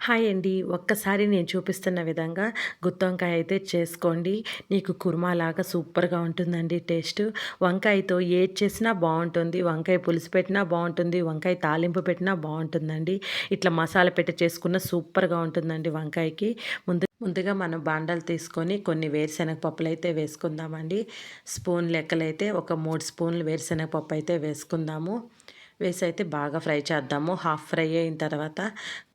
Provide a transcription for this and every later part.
Hi అండి. ఒక్కసారి నేను చూపిస్తున్న విధంగా గుత్తొంకాయ అయితే చేసుకోండి. నీకు కుర్మాలాగా సూపర్‌గా ఉంటుందండి టేస్టు. వంకాయతో ఏది చేసినా బావుంటుంది. వంకాయ పులుసు పెట్టినా బావుంటుంది. వంకాయ తాలింపు పెట్టినా బావుంటుందండి. ఇట్లా మసాలా పెట్టి చేసుకున్న సూపర్‌గా ఉంటుందండి వంకాయకి. ముందుగా మనం బాండాలు తీసుకొని కొన్ని వేరుశనగ పప్పులైతే వేసుకుందామండి. స్పూన్ లెక్కలైతే ఒక 3 స్పూన్లు వేరుశనగ పప్పు అయితే వేసుకుందాము. వేసి అయితే బాగా ఫ్రై చేద్దాము. హాఫ్ ఫ్రై అయిన తర్వాత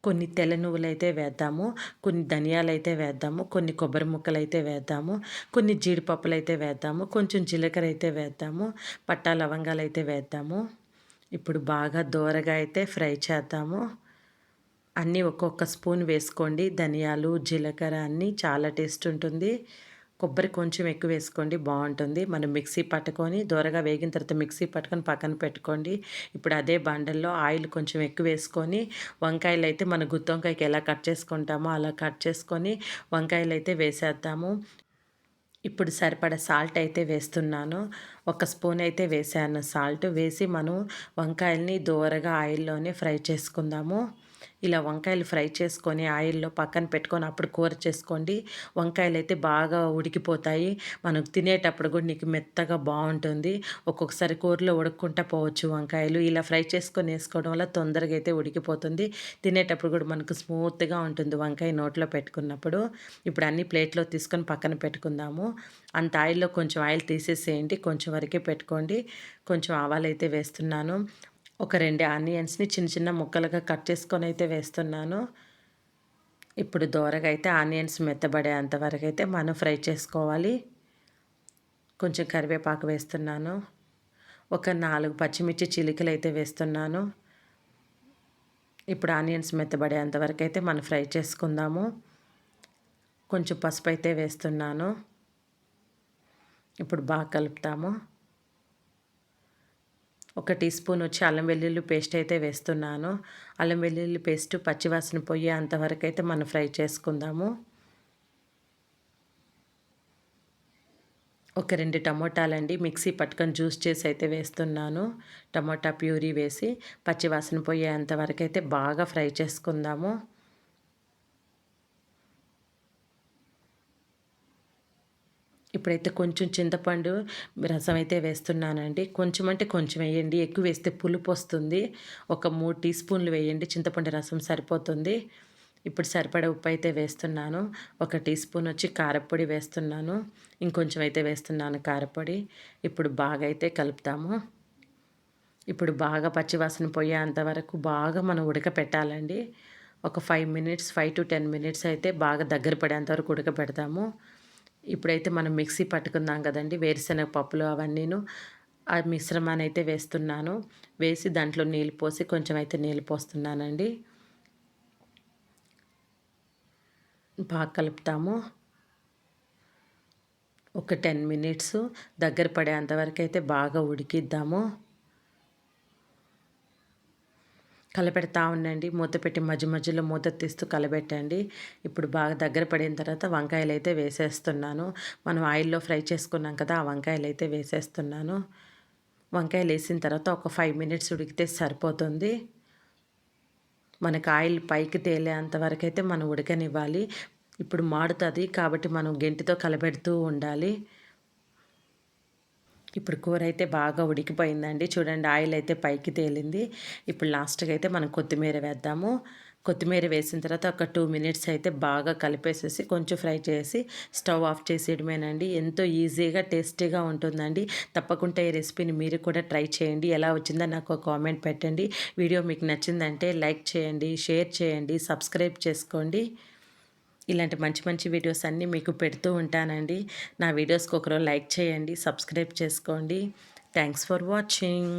కొన్ని తెల్ల నువ్వులైతే వేద్దాము. కొన్ని ధనియాలైతే వేద్దాము. కొన్ని కొబ్బరి ముక్కలైతే వేద్దాము. కొన్ని జీడిపప్పులైతే వేద్దాము. కొంచెం జీలకర్ర అయితే వేద్దాము. పట్టా లవంగాలైతే వేద్దాము. ఇప్పుడు బాగా దోరగా అయితే ఫ్రై చేద్దాము. అన్నీ ఒక్కొక్క స్పూన్ వేసుకోండి. ధనియాలు, జీలకర్ర అన్నీ చాలా టేస్ట్ ఉంటుంది. కొబ్బరి కొంచెం ఎక్కువ వేసుకోండి బావుంటుంది. మనం మిక్సీ పట్టుకొని దోరగా వేగిన తర్వాత మిక్సీ పట్టుకొని పక్కన పెట్టుకోండి. ఇప్పుడు అదే బండల్లో ఆయిల్ కొంచెం ఎక్కువ వేసుకొని వంకాయలైతే మన గుత్తొంకాయకి ఎలా కట్ చేసుకుంటామో అలా కట్ చేసుకొని వంకాయలైతే వేసేద్దాము. ఇప్పుడు సరిపడా సాల్ట్ అయితే వేస్తున్నాను. ఒక స్పూన్ అయితే వేసాను సాల్ట్. వేసి మనం వంకాయలని దోరగా ఆయిల్‌లోనే ఫ్రై చేసుకుందాము. ఇలా వంకాయలు ఫ్రై చేసుకొని ఆయిల్‌లో పక్కన పెట్టుకొని అప్పుడు కూర చేసుకోండి. వంకాయలైతే బాగా ఉడికిపోతాయి. మనం తినేటప్పుడు కూడా నీకు మెత్తగా బావుంటుంది. ఒక్కొక్కసారి కూరలో ఉడకకుండా పోవచ్చు వంకాయలు. ఇలా ఫ్రై చేసుకొని ఏసుకోవడం వల్ల తొందరగా అయితే ఉడికిపోతుంది. తినేటప్పుడు కూడా మనకు స్మూత్‌గా ఉంటుంది వంకాయ నోట్లో పెట్టుకున్నప్పుడు. ఇప్పుడు అన్నీ ప్లేట్‌లో తీసుకొని పక్కన పెట్టుకుందాము. అంత ఆయిల్‌లో కొంచెం ఆయిల్ తీసేసేయండి. కొంచెం వరకే పెట్టుకోండి. కొంచెం ఆవాలైతే వేస్తున్నాను. ఒక 2 ఆనియన్స్‌ని చిన్న చిన్న ముక్కలుగా కట్ చేసుకొనైతే వేస్తున్నాను. ఇప్పుడు దోరగా అయితే ఆనియన్స్ మెత్తబడేంత వరకైతే మనం ఫ్రై చేసుకోవాలి. కొంచెం కరివేపాకు వేస్తున్నాను. ఒక 4 పచ్చిమిర్చి చిలికలైతే వేస్తున్నాను. ఇప్పుడు ఆనియన్స్ మెత్తబడేంత వరకైతే మనం ఫ్రై చేసుకుందాము. కొంచెం పసుపైతే వేస్తున్నాను. ఇప్పుడు బాగా కలుపుతాము. ఒక టీ స్పూన్ వచ్చి అల్లం వెల్లుల్లి పేస్ట్ అయితే వేస్తున్నాను. అల్లం వెల్లుల్లి పేస్ట్ పచ్చివాసన పోయేంత వరకైతే మనం ఫ్రై చేసుకుందాము. ఒక 2 టమోటాలండి మిక్సీ పట్టుకొని జ్యూస్ చేసి అయితే వేస్తున్నాను. టమోటా ప్యూరీ వేసి పచ్చివాసన పోయేంత వరకైతే బాగా ఫ్రై చేసుకుందాము. ఇప్పుడైతే కొంచెం చింతపండు రసం అయితే వేస్తున్నానండి. కొంచెం అంటే కొంచెం వేయండి. ఎక్కువ వేస్తే పులుపొస్తుంది. ఒక 3 టీ స్పూన్లు వేయండి. చింతపండు రసం సరిపోతుంది. ఇప్పుడు సరిపడా ఉప్పు అయితే వేస్తున్నాను. ఒక టీ స్పూన్ వచ్చి కారప్పొడి వేస్తున్నాను. ఇంకొంచెం అయితే వేస్తున్నాను కారప్పొడి. ఇప్పుడు బాగా అయితే కలుపుతాము. ఇప్పుడు బాగా పచ్చివాసన పోయేంత వరకు బాగా మనం ఉడకపెట్టాలండి. ఒక 5-10 మినిట్స్ అయితే బాగా దగ్గర పడేంత వరకు ఉడకపెడతాము. ఇప్పుడైతే మనం మిక్సీ పట్టుకున్నాం కదండీ! వేరుశనగ పప్పులు అవన్నీను. ఆ మిశ్రమాన్ని అయితే వేస్తున్నాను. వేసి దాంట్లో నీళ్ళు పోసి కొంచెం అయితే నీళ్ళు పోస్తున్నానండి. బాగా కలుపుతాము. ఒక 10 మినిట్స్ దగ్గర పడేంత వరకైతే బాగా ఉడికిద్దాము. కలపెడతా ఉండండి. మూత పెట్టి మధ్య మధ్యలో మూత తీస్తూ కలబెట్టండి. ఇప్పుడు బాగా దగ్గర పడిన తర్వాత వంకాయలైతే వేసేస్తున్నాను. మనం ఆయిల్‌లో ఫ్రై చేసుకున్నాం కదా! ఆ వంకాయలైతే వేసేస్తున్నాను. వంకాయలేసిన తర్వాత ఒక 5 మినిట్స్ ఉడికితే సరిపోతుంది. మనకు ఆయిల్ పైకి తేలేంత వరకైతే మనం ఉడకనివ్వాలి. ఇప్పుడు మాడుతది కాబట్టి మనం గెంటితో కలబెడుతూ ఉండాలి. ఇప్పుడు కూర అయితే బాగా ఉడికిపోయిందండి. చూడండి ఆయిల్ అయితే పైకి తేలింది. ఇప్పుడు లాస్ట్‌గా అయితే మనం కొత్తిమీర వేద్దాము. కొత్తిమీర వేసిన తర్వాత ఒక 2 మినిట్స్ అయితే బాగా కలిపేసేసి కొంచెం ఫ్రై చేసి స్టవ్ ఆఫ్ చేసేయడమేనండి. ఎంతో ఈజీగా, టేస్టీగా ఉంటుందండి. తప్పకుండా ఈ రెసిపీని మీరు కూడా ట్రై చేయండి. ఎలా వచ్చిందో నాకు ఒక కామెంట్ పెట్టండి. వీడియో మీకు నచ్చిందంటే లైక్ చేయండి, షేర్ చేయండి, సబ్స్క్రైబ్ చేసుకోండి. ఇలాంటి మంచి మంచి వీడియోస్ అన్నీ మీకు పెడుతూ ఉంటానండి. నా వీడియోస్‌కి ఒకరు లైక్ చేయండి, సబ్స్క్రైబ్ చేసుకోండి. Thanks for watching.